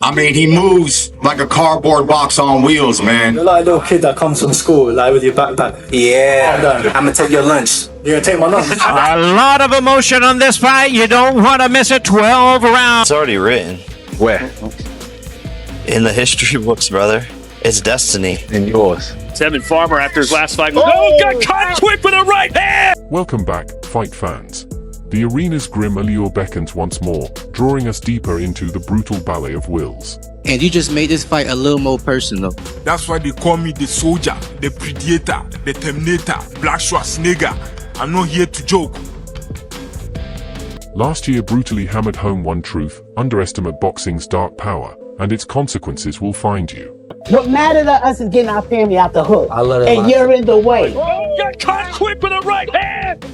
I mean, he moves like a cardboard box on wheels, man. You're like a little kid that comes from school, like with your backpack. Yeah, I'm gonna take your lunch. You're gonna take my lunch? A lot of emotion on this fight. You don't want to miss it. 12 rounds. It's already written. Where? In the history books, brother. It's destiny. In yours. Tevin Farmer after his last fight. Got caught quick with a right hand! Welcome back, fight fans. The arena's grim allure beckons once more, drawing us deeper into the brutal ballet of wills. And you just made this fight a little more personal. That's why they call me the soldier, the predator, the terminator, Black Schwarzenegger. I'm not here to joke. Last year brutally hammered home one truth: underestimate boxing's dark power, and its consequences will find you. What matters to us is getting our family out the hood. I love it. And you're in the way. Got caught quick with a right hand!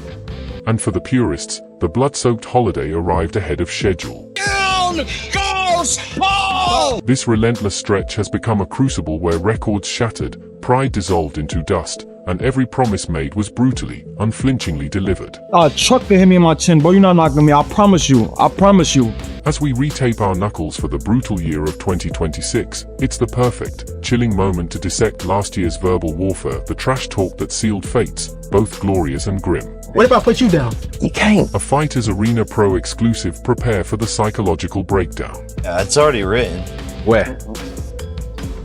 And for the purists, the blood-soaked holiday arrived ahead of schedule. Down goes Paul! This relentless stretch has become a crucible where records shattered, pride dissolved into dust, and every promise made was brutally, unflinchingly delivered. Chuck hit me in my chin, bro. You're not knocking me. I promise you. I promise you. As we retape our knuckles for the brutal year of 2026, it's the perfect, chilling moment to dissect last year's verbal warfare, the trash talk that sealed fates, both glorious and grim. What if I put you down? You can't. A Fighters Arena Pro exclusive. Prepare for the psychological breakdown. Yeah, it's already written. Where?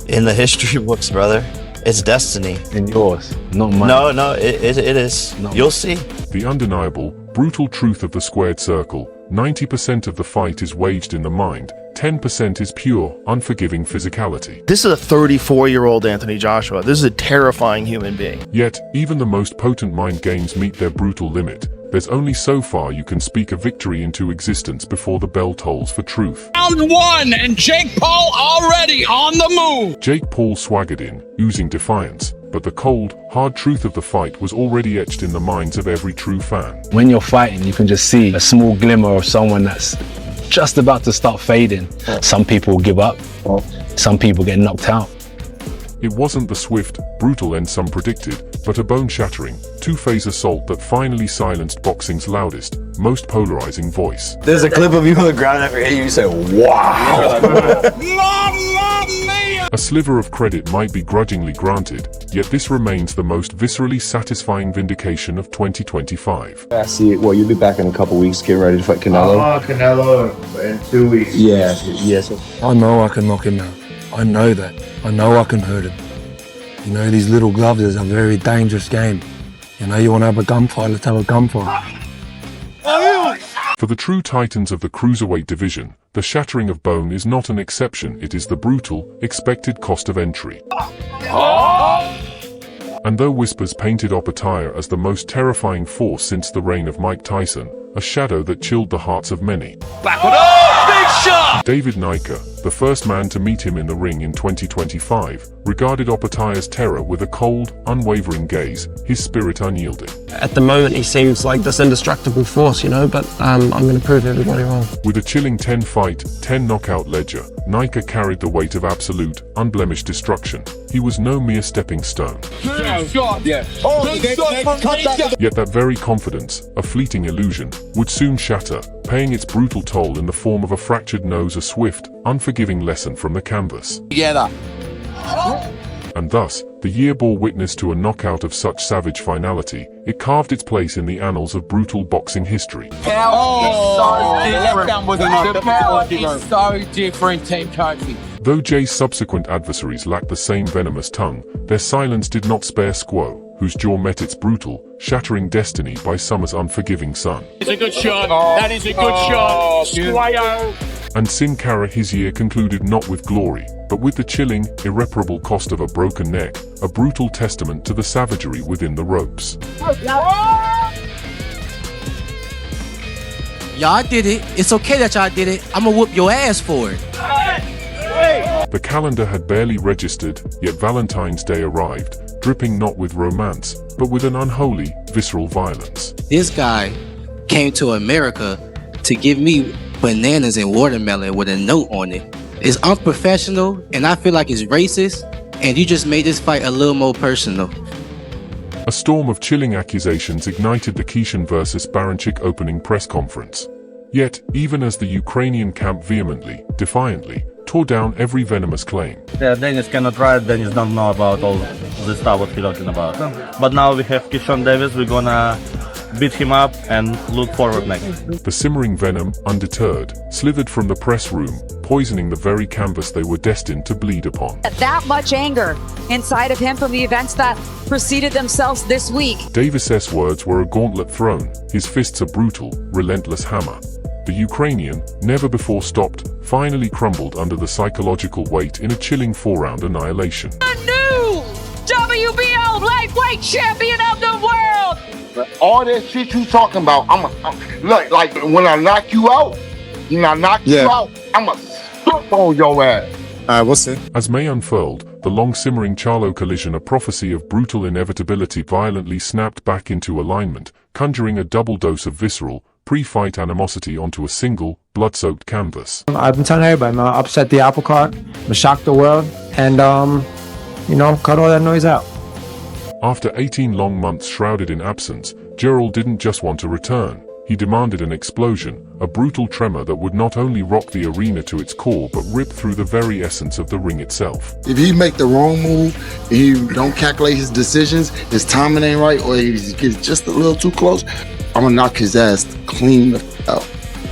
In the history books, brother. It's destiny. In yours, not mine. No, it is. No. You'll see. The undeniable, brutal truth of the squared circle: 90% of the fight is waged in the mind, 10% is pure, unforgiving physicality. This is a 34-year-old Anthony Joshua. This is a terrifying human being. Yet, even the most potent mind games meet their brutal limit. There's only so far you can speak a victory into existence before the bell tolls for truth. Round one, and Jake Paul already on the move. Jake Paul swaggered in, oozing defiance, but the cold, hard truth of the fight was already etched in the minds of every true fan. When you're fighting, you can just see a small glimmer of someone that's just about to start fading. Some people give up. Some people get knocked out. It wasn't the swift, brutal end some predicted, but a bone-shattering, two-phase assault that finally silenced boxing's loudest, most polarizing voice. There's a clip of you on the ground after hitting you say, wow. A sliver of credit might be grudgingly granted, yet this remains the most viscerally satisfying vindication of 2025. I see it. Well, you'll be back in a couple weeks, getting ready to fight Canelo. Canelo in 2 weeks. Yeah, yes. I know I can knock him out. I know that. I know I can hurt him. You know, these little gloves is a very dangerous game. You know, you want to have a gunfight, let's have a gunfight. For the true titans of the cruiserweight division, the shattering of bone is not an exception, it is the brutal, expected cost of entry. And though whispers painted Opetaya as the most terrifying force since the reign of Mike Tyson, a shadow that chilled the hearts of many. Big shot! David Nika, the first man to meet him in the ring in 2025, regarded Opetaya's terror with a cold, unwavering gaze, his spirit unyielding. At the moment, he seems like this indestructible force, you know, but I'm going to prove everybody wrong. With a chilling 10-fight, 10-knockout ledger, Nika carried the weight of absolute, unblemished destruction. He was no mere stepping stone. Yet that very confidence, a fleeting illusion, would soon shatter, paying its brutal toll in the form of a fractured nose, a swift, unforgiving lesson from the canvas. Together. And thus, the year bore witness to a knockout of such savage finality. It carved its place in the annals of brutal boxing history. So different, Team Kofi. Though Jay's subsequent adversaries lacked the same venomous tongue, their silence did not spare Squo, whose jaw met its brutal, shattering destiny by Summer's unforgiving son. It's a good shot. That is a good shot. Squayo. And Sin Cara his year concluded not with glory, but with the chilling, irreparable cost of a broken neck, a brutal testament to the savagery within the ropes. Y'all did it. It's okay that y'all did it. I'm going to whoop your ass for it. The calendar had barely registered, yet Valentine's Day arrived, dripping not with romance, but with an unholy, visceral violence. This guy came to America to give me bananas and watermelon with a note on it. It's unprofessional, and I feel like it's racist, and you just made this fight a little more personal. A storm of chilling accusations ignited the Keishan vs. Baranchik opening press conference. Yet, even as the Ukrainian camp vehemently, defiantly, tore down every venomous claim. Yeah, Dennis cannot ride, Dennis don't know about all this stuff what he's talking about. But now we have Keyshawn Davis, we're gonna beat him up and look forward next. The simmering venom, undeterred, slithered from the press room, poisoning the very canvas they were destined to bleed upon. That much anger inside of him from the events that preceded themselves this week. Davis's words were a gauntlet thrown, his fists a brutal, relentless hammer. The Ukrainian, never before stopped, finally crumbled under the psychological weight in a chilling 4-round annihilation. The new WBO lightweight champion of the world! All that shit you talking about, look, like when I knock you out, you out, I'ma stop on your ass. What's it? As May unfurled, the long-simmering Charlo collision, a prophecy of brutal inevitability, violently snapped back into alignment, conjuring a double dose of visceral, pre-fight animosity onto a single, blood-soaked canvas. I've been telling everybody, man, upset the apple cart, shock the world, and, cut all that noise out. After 18 long months shrouded in absence, Gerald didn't just want to return. He demanded an explosion, a brutal tremor that would not only rock the arena to its core but rip through the very essence of the ring itself. If he make the wrong move, he don't calculate his decisions, his timing ain't right, or he gets just a little too close, I'm gonna knock his ass clean out.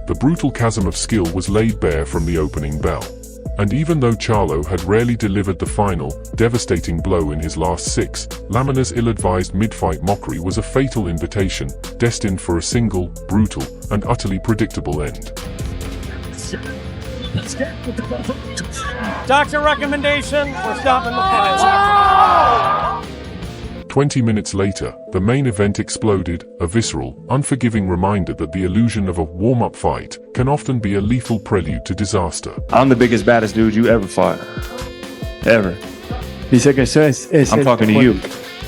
The brutal chasm of skill was laid bare from the opening bell. And even though Charlo had rarely delivered the final, devastating blow in his last 6, Lamina's ill-advised mid-fight mockery was a fatal invitation, destined for a single, brutal, and utterly predictable end. Doctor recommendation, we're stopping the fight. 20 minutes later, the main event exploded, a visceral, unforgiving reminder that the illusion of a warm-up fight can often be a lethal prelude to disaster. I'm the biggest, baddest dude you ever fought. Ever. I'm talking to you.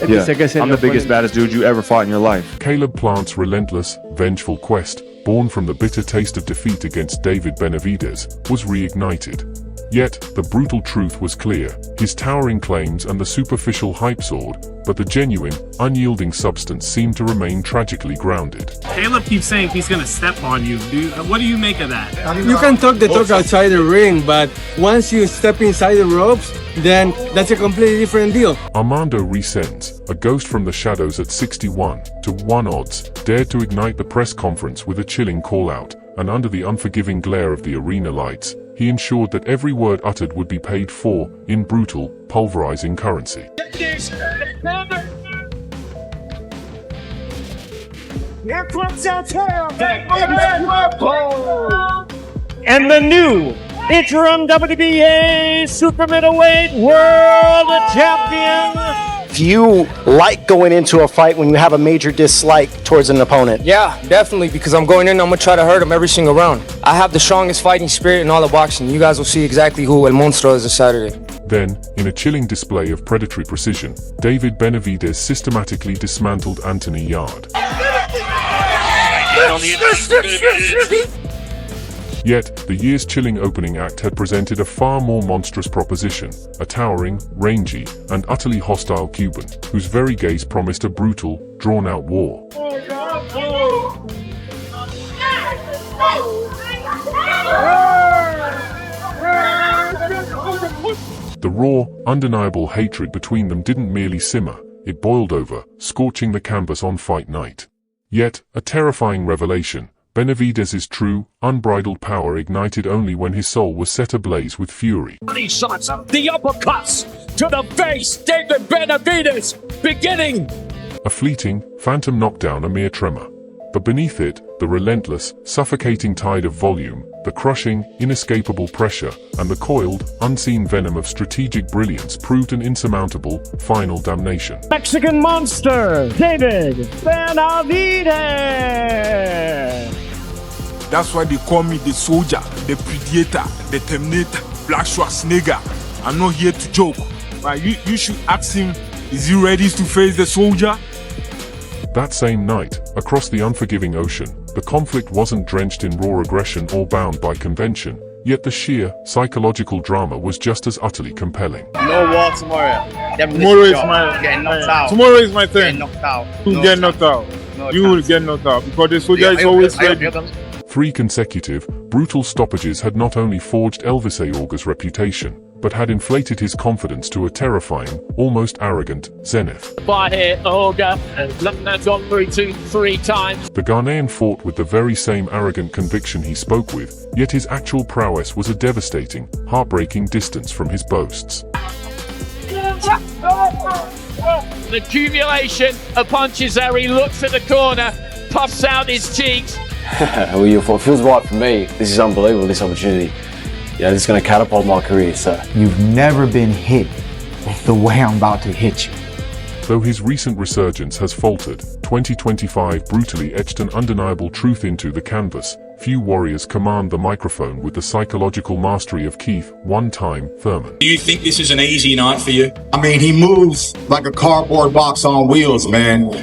Yeah, I'm the biggest, baddest dude you ever fought in your life. Caleb Plant's relentless, vengeful quest, born from the bitter taste of defeat against David Benavidez, was reignited. Yet, the brutal truth was clear, his towering claims and the superficial hype soared, but the genuine, unyielding substance seemed to remain tragically grounded. Caleb keeps saying he's gonna step on you. What do you make of that? You can talk the talk outside the ring, but once you step inside the ropes, then that's a completely different deal. Armando Resends, a ghost from the shadows at 61-1 odds, dared to ignite the press conference with a chilling call-out, and under the unforgiving glare of the arena lights, he ensured that every word uttered would be paid for in brutal, pulverizing currency. And the new interim WBA super middleweight world champion. Do you like going into a fight when you have a major dislike towards an opponent? Yeah, definitely, because I'm going in, I'm gonna try to hurt him every single round. I have the strongest fighting spirit in all of boxing. You guys will see exactly who El Monstro is this Saturday. Then, in a chilling display of predatory precision, David Benavidez systematically dismantled Anthony Yard. Yet, the year's chilling opening act had presented a far more monstrous proposition, a towering, rangy, and utterly hostile Cuban, whose very gaze promised a brutal, drawn-out war. The raw, undeniable hatred between them didn't merely simmer, it boiled over, scorching the canvas on fight night. Yet, a terrifying revelation, Benavidez's true, unbridled power ignited only when his soul was set ablaze with fury. These shots, the uppercuts to the face, David Benavidez, beginning. A fleeting, phantom knockdown, a mere tremor. But beneath it, the relentless, suffocating tide of volume, the crushing, inescapable pressure, and the coiled, unseen venom of strategic brilliance proved an insurmountable, final damnation. Mexican monster, David Benavidez. That's why they call me the soldier, the predator, the terminator, Black Schwarzenegger. I'm not here to joke. But you should ask him, is he ready to face the soldier? That same night, across the unforgiving ocean, the conflict wasn't drenched in raw aggression or bound by convention, yet the sheer, psychological drama was just as utterly compelling. No war tomorrow. Tomorrow is my getting knocked out. Tomorrow is my turn. Getting knocked out. You get knocked out. No you will get knocked out because the soldier is always ready. 3 consecutive, brutal stoppages had not only forged Elvis Aorga's reputation, but had inflated his confidence to a terrifying, almost arrogant zenith. By here, Aorga, and that's on 3 times. The Ghanaian fought with the very same arrogant conviction he spoke with, yet his actual prowess was a devastating, heartbreaking distance from his boasts. An accumulation of punches there. He looks at the corner, puffs out his cheeks. Well, it feels right for me. This is unbelievable, this opportunity. Yeah, this is going to catapult my career, so. You've never been hit the way I'm about to hit you. Though his recent resurgence has faltered, 2025 brutally etched an undeniable truth into the canvas. Few warriors command the microphone with the psychological mastery of Keith, one-time Thurman. Do you think this is an easy night for you? I mean, he moves like a cardboard box on wheels, man.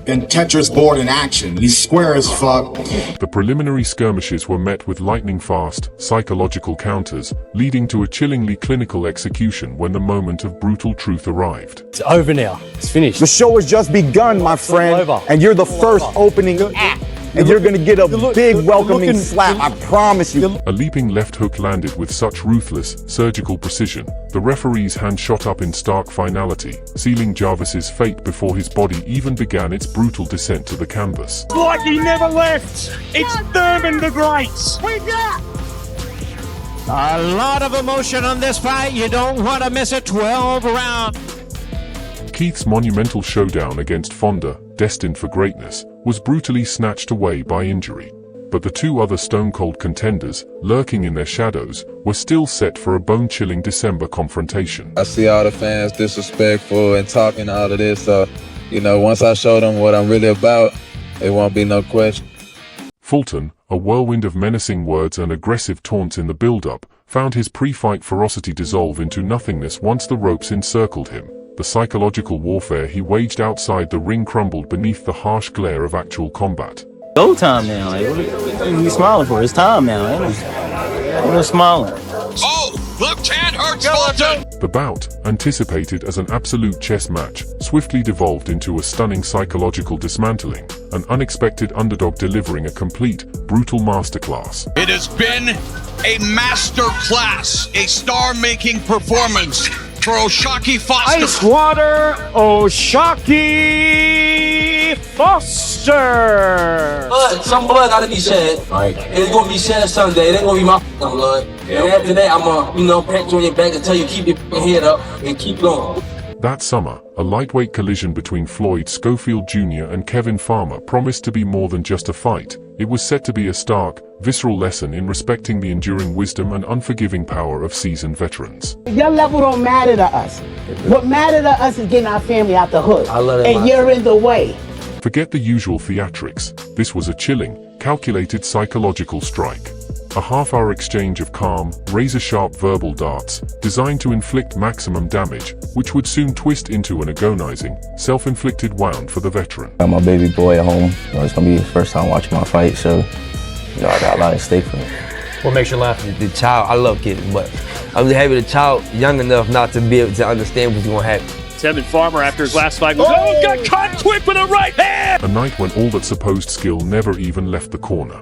And Tetris board in action. He's square as fuck. The preliminary skirmishes were met with lightning-fast, psychological counters, leading to a chillingly clinical execution when the moment of brutal truth arrived. It's over now. It's finished. The show has just begun, my friend. And you're the first opening act. And you're going to get a big welcoming slap, I promise you. A leaping left hook landed with such ruthless, surgical precision. The referee's hand shot up in stark finality, sealing Jarvis's fate before his body even began its brutal descent to the canvas. Like he never left. It's Thurman the Great. We got a lot of emotion on this fight. You don't want to miss it. 12 round. Keith's monumental showdown against Fonda, destined for greatness, was brutally snatched away by injury. But the 2 other stone-cold contenders, lurking in their shadows, were still set for a bone-chilling December confrontation. I see all the fans disrespectful and talking all of this, so, once I show them what I'm really about, it won't be no question. Fulton, a whirlwind of menacing words and aggressive taunts in the build-up, found his pre-fight ferocity dissolve into nothingness once the ropes encircled him. The psychological warfare he waged outside the ring crumbled beneath the harsh glare of actual combat. Go time now. Like, what are you smiling for? It's time now. Ain't no smiling. Oh, left hand hurts Fulton. The bout, anticipated as an absolute chess match, swiftly devolved into a stunning psychological dismantling, an unexpected underdog delivering a complete, brutal masterclass. It has been a master class, a star-making performance for O'Shaquie Foster. Ice water, O'Shaquie Foster. But some blood gotta be shed. Right. And it's gonna be shed Sunday. It ain't gonna be my blood. Yep. And after that, I'm gonna pat you on your back and tell you keep your head up and keep going. That summer, a lightweight collision between Floyd Schofield Jr. and Kevin Farmer promised to be more than just a fight. It was set to be a stark, visceral lesson in respecting the enduring wisdom and unforgiving power of seasoned veterans. Your level don't matter to us. What matters to us is getting our family out the hood. And you're in the way. Forget the usual theatrics. This was a chilling, calculated psychological strike. A half-hour exchange of calm, razor-sharp verbal darts, designed to inflict maximum damage, which would soon twist into an agonizing, self-inflicted wound for the veteran. I got my baby boy at home. It's gonna be his first time watching my fight, so I got a lot at stake for him. What makes you laugh? The child. I love kids, but I'm just happy the child young enough not to be able to understand what's gonna happen. Kevin Farmer, after his last fight, got caught quick with a right hand! A night when all that supposed skill never even left the corner.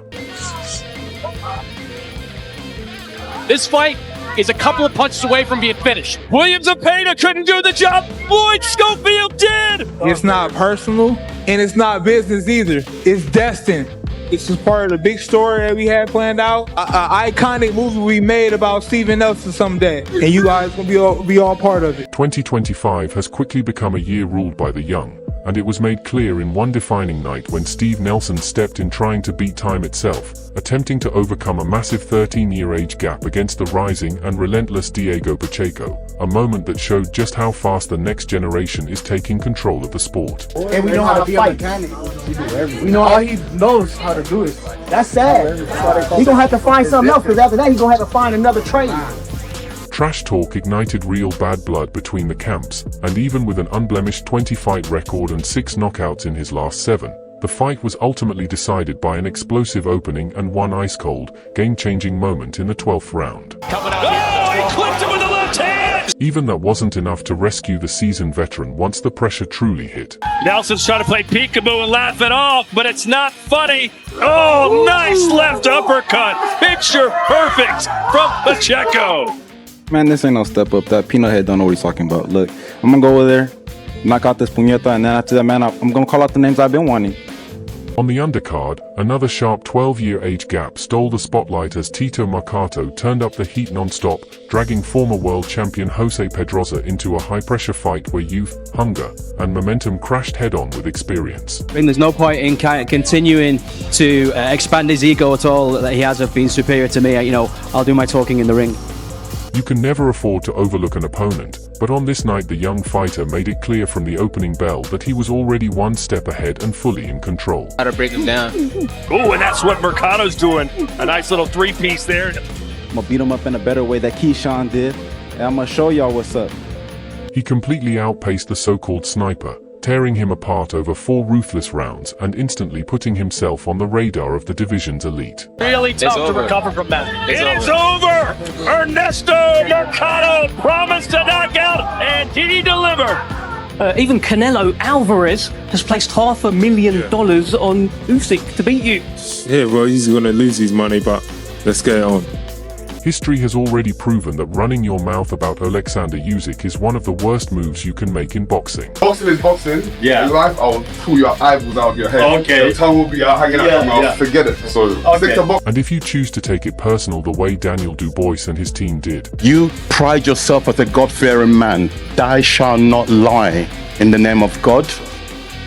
This fight is a couple of punches away from being finished. Williams and Pena couldn't do the job. Floyd Schofield did! It's not personal, and it's not business either. It's destined. This is part of the big story that we had planned out. An iconic movie we made about Steven Nelson someday. And you guys gonna be all part of it. 2025 has quickly become a year ruled by the young, and it was made clear in one defining night when Steve Nelson stepped in trying to beat time itself, attempting to overcome a massive 13-year age gap against the rising and relentless Diego Pacheco, a moment that showed just how fast the next generation is taking control of the sport. And we know how to fight. We know all he knows how to do is fight. That's sad. He's gonna have to find something else, because after that he's gonna have to find another trade. Trash talk ignited real bad blood between the camps, and even with an unblemished 20-fight record and 6 knockouts in his last 7, the fight was ultimately decided by an explosive opening and one ice-cold, game-changing moment in the 12th round. Coming out. Oh, he clipped him with the left hand! Even that wasn't enough to rescue the seasoned veteran once the pressure truly hit. Nelson's trying to play peekaboo and laugh it off, but it's not funny. Oh, nice left uppercut. Picture perfect from Pacheco. Man, this ain't no step up. That peanut head don't know what he's talking about. Look, I'm gonna go over there, knock out this puñeta, and then after that, man, I'm gonna call out the names I've been wanting. On the undercard, another sharp 12-year age gap stole the spotlight as Tito Mercado turned up the heat non-stop, dragging former world champion Jose Pedroza into a high-pressure fight where youth, hunger, and momentum crashed head-on with experience. I mean, there's no point in continuing to expand his ego at all that he has of being superior to me. You know, I'll do my talking in the ring. You can never afford to overlook an opponent, but on this night the young fighter made it clear from the opening bell that he was already one step ahead and fully in control. How to break him down. Oh, and that's what Mercado's doing. A nice little three-piece there. I'm gonna beat him up in a better way that Keyshawn did, and I'm gonna show y'all what's up. He completely outpaced the so-called sniper, tearing him apart over 4 ruthless rounds and instantly putting himself on the radar of the division's elite. Really tough to recover from that. It's over! Ernesto Mercado promised to knock out, and he delivered. Even Canelo Alvarez has placed $500,000 on Usyk to beat you. Yeah, well, he's gonna lose his money, but let's get on. History has already proven that running your mouth about Alexander Usyk is one of the worst moves you can make in boxing. Boxing is boxing. Yeah. In life, I'll pull your eyeballs out of your head. Okay. Your tongue will be out hanging out your mouth. Forget it. So, stick to boxing. And if you choose to take it personal the way Daniel Dubois and his team did, You pride yourself as a God-fearing man. Thou shalt not lie in the name of God.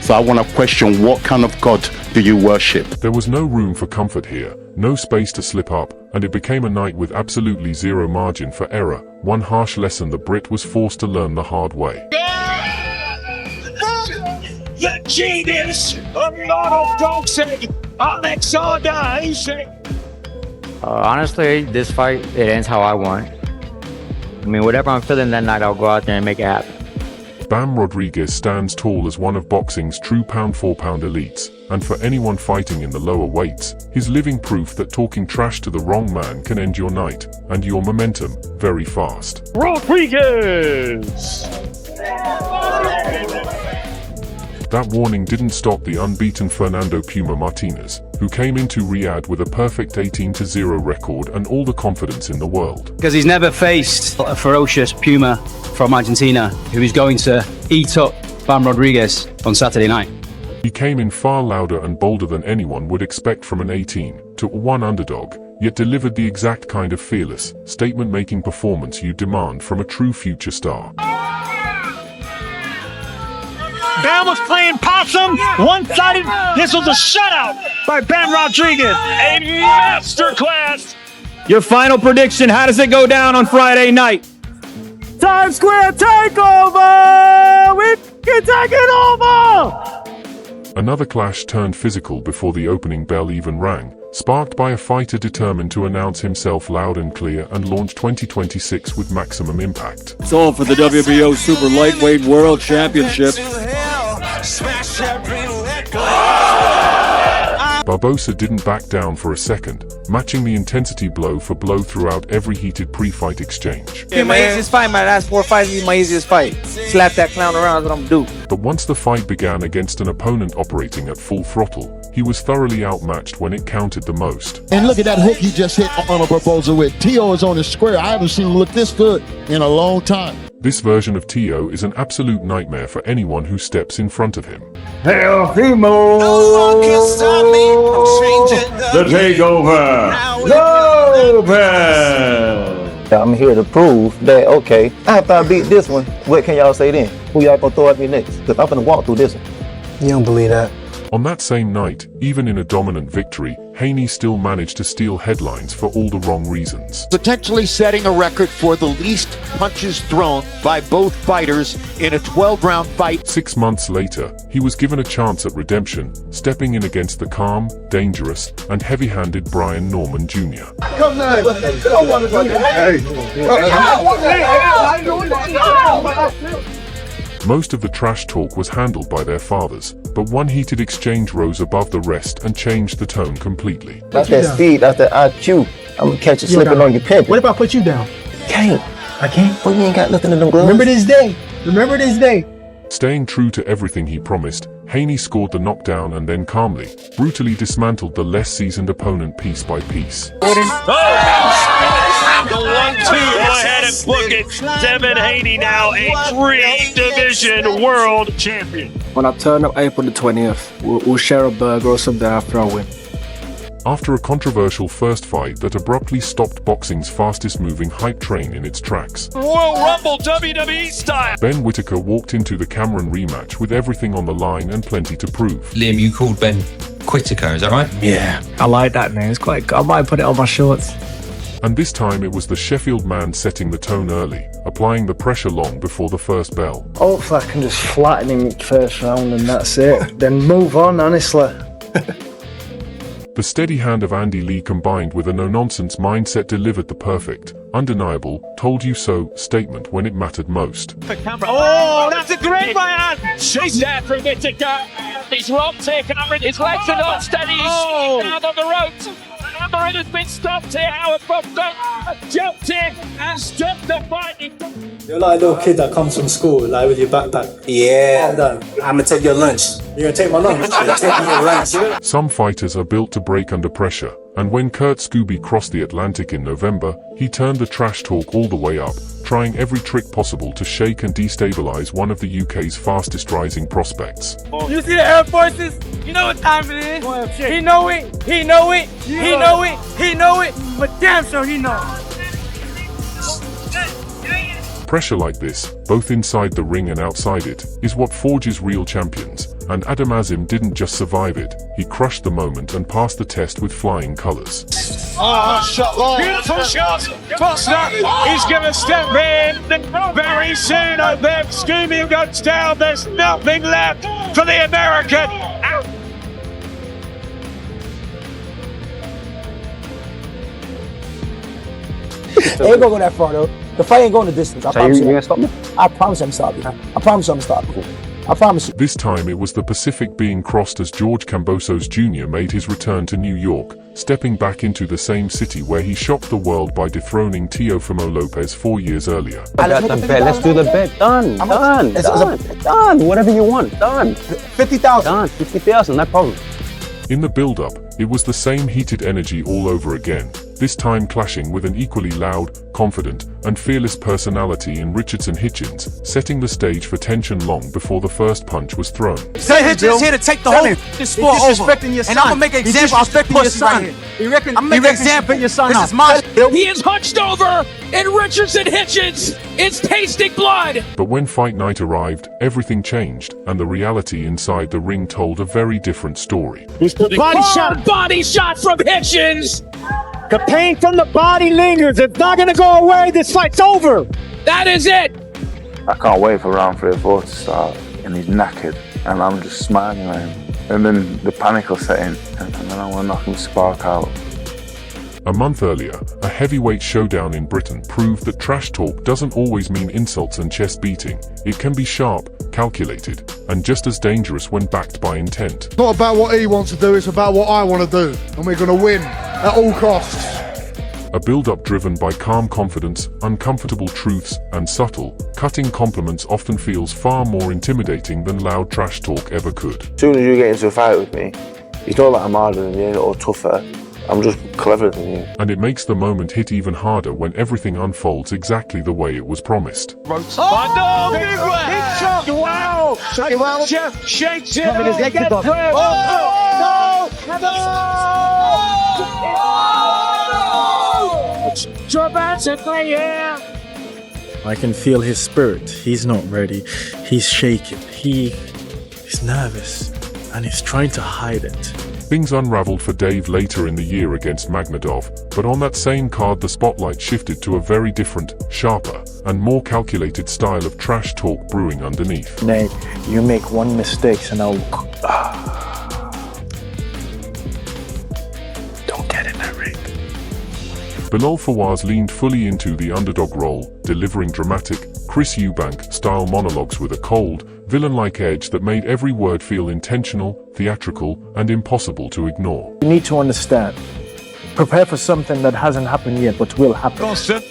So I want to question, what kind of God do you worship? there was no room for comfort here, no space to slip up, and it became a night with absolutely zero margin for error, one harsh lesson the Brit was forced to learn the hard way. The genius of non-boxing, Alexander Usyk. Honestly, this fight, it ends how I want. I mean, whatever I'm feeling that night, I'll go out there and make it happen. Bam Rodriguez stands tall as one of boxing's true pound-for-pound elites, and for anyone fighting in the lower weights, he's living proof that talking trash to the wrong man can end your night, and your momentum, very fast. Rodriguez! That warning didn't stop the unbeaten Fernando Puma Martinez, who came into Riyadh with a perfect 18-0 record and all the confidence in the world. Because he's never faced a ferocious Puma from Argentina who is going to eat up Bam Rodriguez on Saturday night. He came in far louder and bolder than anyone would expect from an 18-1 underdog, yet delivered the exact kind of fearless, statement-making performance you demand from a true future star. Bam was playing possum, one-sided. This was a shutout by Bam Rodriguez. A masterclass. Your final prediction, how does it go down on Friday night? Times Square takeover! We can take it over! Another clash turned physical before the opening bell even rang, sparked by a fighter determined to announce himself loud and clear and launch 2026 with maximum impact. It's all for the WBO Super Lightweight World Championship. Barbosa didn't back down for a second, matching the intensity blow for blow throughout every heated pre-fight exchange. Yeah, my easiest fight, my last 4 fights will be my easiest fight. Slap that clown around is what I'm gonna do. But once the fight began against an opponent operating at full throttle, he was thoroughly outmatched when it counted the most. And look at that hook he just hit Arnold Barboza with. Tio is on the square. I haven't seen him look this good in a long time. This version of Tio is an absolute nightmare for anyone who steps in front of him. Hail Fimo! The takeover! Lopez! I'm here to prove that, okay, after I beat this one, what can y'all say then? Who y'all gonna throw at me next? Because I'm gonna walk through this one. You don't believe that? On that same night, even in a dominant victory, Haney still managed to steal headlines for all the wrong reasons. Potentially setting a record for the least punches thrown by both fighters in a 12-round fight. 6 months later, he was given a chance at redemption, stepping in against the calm, dangerous, and heavy-handed Brian Norman Jr. Come now. Most of the trash talk was handled by their fathers, but one heated exchange rose above the rest and changed the tone completely. That's that speed, that's that IQ. I'm gonna catch you slipping on your pimpin'. What if I put you down? Can't. I can't. Well, you ain't got nothing in them gloves. Remember this day. Remember this day. Staying true to everything he promised, Haney scored the knockdown and then calmly, brutally dismantled the less seasoned opponent piece by piece. The 1-2, go ahead and book it. Devin Haney now a 3-division world champion. When I turn up April the 20th, we'll share a burger or something after I win. After a controversial first fight that abruptly stopped boxing's fastest-moving hype train in its tracks, Royal Rumble WWE style. Ben Whittaker walked into the Cameron rematch with everything on the line and plenty to prove. Liam, you called Ben Whittaker, is that right? Yeah, I like that name. It's quite good. I might put it on my shorts. And this time it was the Sheffield man setting the tone early, applying the pressure long before the first bell. Hopefully I can just flatten him first round and that's it. Then move on, honestly. The steady hand of Andy Lee combined with a no-nonsense mindset delivered the perfect, undeniable, told you so statement when it mattered most. Oh, that's a great right hand. She's there from Whittaker. He's rock taken over. His legs are not steady. He's down on the ropes. Cameron has been stopped here. Howard Bobson jumped in and stopped the fight. You're like a little kid that comes from school, like with your backpack. Yeah, I'm gonna take your lunch. You're gonna take my lunch? Take your lunch. Some fighters are built to break under pressure, and when Kurt Scooby crossed the Atlantic in November, he turned the trash talk all the way up, trying every trick possible to shake and destabilize one of the UK's fastest rising prospects. You see the Air Forces? You know what time it is. He know it. He know it. He know it. He know it. But damn sure he know it. Pressure like this, both inside the ring and outside it, is what forges real champions, and Adam Azim didn't just survive it, he crushed the moment and passed the test with flying colours. Oh, shot long. Beautiful shot. Foster is going to step in very soon. I bet Scooby goes down. There's nothing left for the American. It ain't gonna go that far though. The fight ain't going the distance. I promise you. Gonna stop me? I promise I'm stopping. I promise I'm stopping. I promise you. This time it was the Pacific being crossed as George Kambosos Jr. made his return to New York, stepping back into the same city where he shocked the world by dethroning Teofimo Lopez 4 years earlier. I got the bet. Let's do the bet. Done. Done. Whatever you want. Done. 50,000. Done. 50,000. No problem. In the build-up, it was the same heated energy all over again, this time clashing with an equally loud, confident, and fearless personality in Richardson Hitchens, setting the stage for tension long before the first punch was thrown. Say Hitchens here to take the whole sport over. And I'm gonna make an example of your son. I'm making an example of your son. This is my. He is hunched over, and Richardson Hitchens is tasting blood. But when fight night arrived, everything changed, and the reality inside the ring told a very different story. Body shot from Hitchens. The pain from the body lingers. It's not gonna go away. This fight's over. That is it. I can't wait for round 3 or 4 to start. And he's knackered. And I'm just smiling at him. And then the panic will set in. And then I want to knock him spark out. A month earlier, a heavyweight showdown in Britain proved that trash talk doesn't always mean insults and chest beating. It can be sharp, calculated, and just as dangerous when backed by intent. It's not about what he wants to do, it's about what I want to do. And we're going to win at all costs. A build-up driven by calm confidence, uncomfortable truths, and subtle, cutting compliments often feels far more intimidating than loud trash talk ever could. As soon as you get into a fight with me, it's not like I'm harder than you or tougher. I'm just cleverer than you. And it makes the moment hit even harder when everything unfolds exactly the way it was promised. Oh, no! Big shot! Wow! Jeff shakes it. Dramatically, yeah! I can feel his spirit. He's not ready. He's shaking. He's nervous. And he's trying to hide it. Things unraveled for Dave later in the year against Magmadov, but on that same card the spotlight shifted to a very different, sharper, and more calculated style of trash talk brewing underneath. Nate, you make one mistake and I'll... Don't get in that ring. Bilal Fawaz leaned fully into the underdog role, delivering dramatic, Chris Eubank-style monologues with a cold, villain-like edge that made every word feel intentional, theatrical, and impossible to ignore. You need to understand. Prepare for something that hasn't happened yet, but will happen. Boston.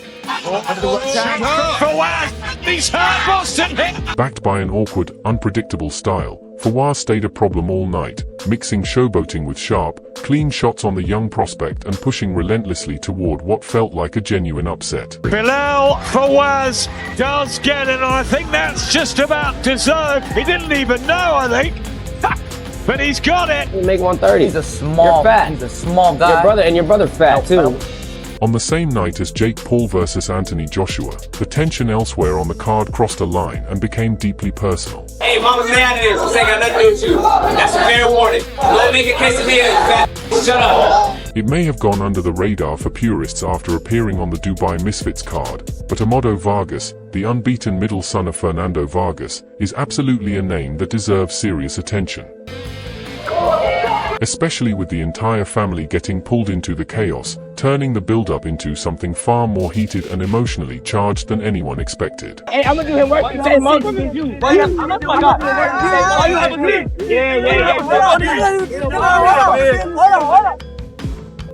Fawaz, he's hurt Boston here. Backed by an awkward, unpredictable style, Fawaz stayed a problem all night, mixing showboating with sharp, clean shots on the young prospect and pushing relentlessly toward what felt like a genuine upset. Bilal Fawaz does get it, and I think that's just about deserved. He didn't even know, I think. But he's got it. You make 130. He's a small, he's a small guy. Your brother fat too. On the same night as Jake Paul versus Anthony Joshua, the tension elsewhere on the card crossed a line and became deeply personal. Hey, mama's mad at this. This ain't got nothing to do with you. That's a fair warning. Don't make a case of me, fat. Shut up. It may have gone under the radar for purists after appearing on the Dubai Misfits card, but Amado Vargas, the unbeaten middle son of Fernando Vargas, is absolutely a name that deserves serious attention. Especially with the entire family getting pulled into the chaos, turning the build-up into something far more heated and emotionally charged than anyone expected. Hey, I'm gonna do him work.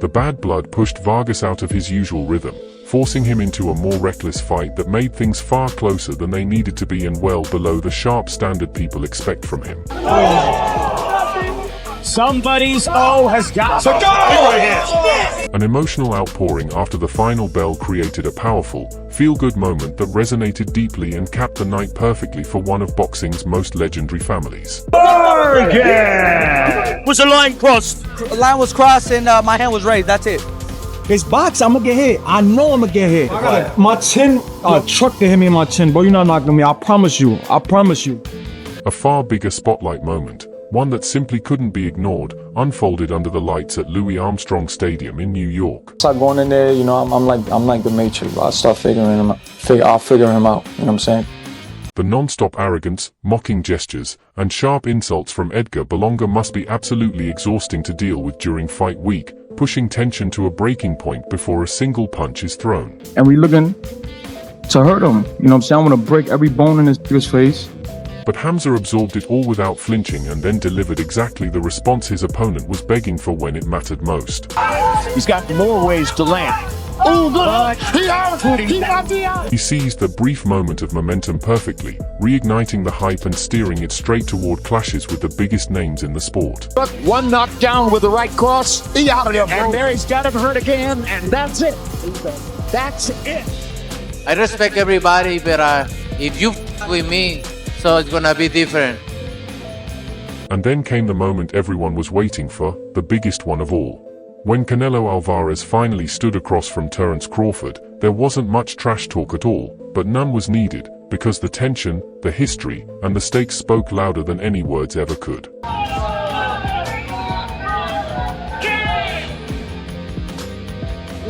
The bad blood pushed Vargas out of his usual rhythm, forcing him into a more reckless fight that made things far closer than they needed to be and well below the sharp standard people expect from him. Somebody's O has got to go! An emotional outpouring after the final bell created a powerful, feel-good moment that resonated deeply and capped the night perfectly for one of boxing's most legendary families. Was the line crossed? The line was crossed and my hand was raised. That's it. It's box. I'm gonna get hit. I know I'm gonna get hit. My chin, truck to hit me in my chin, but you're not knocking me. I promise you. I promise you. A far bigger spotlight moment, one that simply couldn't be ignored, unfolded under the lights at Louis Armstrong Stadium in New York. Start going in there, you know, I'm like the Matrix, bro. I start figuring him out. I'll figure him out. You know what I'm saying? The non-stop arrogance, mocking gestures, and sharp insults from Edgar Berlanga must be absolutely exhausting to deal with during fight week, pushing tension to a breaking point before a single punch is thrown. And we looking to hurt him. You know what I'm saying? I'm gonna break every bone in his face. But Hamza absorbed it all without flinching and then delivered exactly the response his opponent was begging for when it mattered most. He's got more ways to land. Oh, He seized the brief moment of momentum perfectly, reigniting the hype and steering it straight toward clashes with the biggest names in the sport. One knockdown with the right cross. And there he's got him hurt again, and that's it. That's it. I respect everybody, but if you with me, so it's gonna be different. And then came the moment everyone was waiting for, the biggest one of all. When Canelo Alvarez finally stood across from Terence Crawford, there wasn't much trash talk at all, but none was needed, because the tension, the history, and the stakes spoke louder than any words ever could.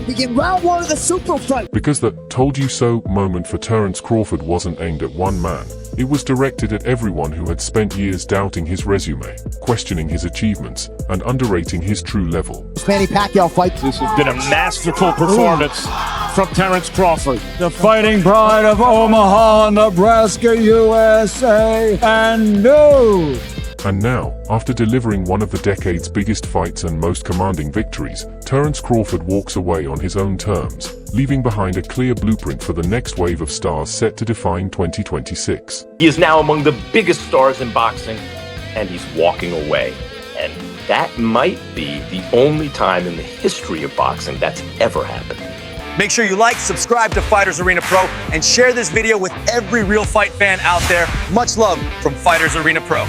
Begin round one of the super fight. Because the "told you so" moment for Terence Crawford wasn't aimed at one man. It was directed at everyone who had spent years doubting his resume, questioning his achievements, and underrating his true level. Manny Pacquiao fight. This has been a masterful performance from Terence Crawford. The fighting pride of Omaha, Nebraska, USA, and no. And now, after delivering one of the decade's biggest fights and most commanding victories, Terence Crawford walks away on his own terms, leaving behind a clear blueprint for the next wave of stars set to define 2026. He is now among the biggest stars in boxing, and he's walking away. And that might be the only time in the history of boxing that's ever happened. Make sure you like, subscribe to Fighters Arena Pro, and share this video with every real fight fan out there. Much love from Fighters Arena Pro.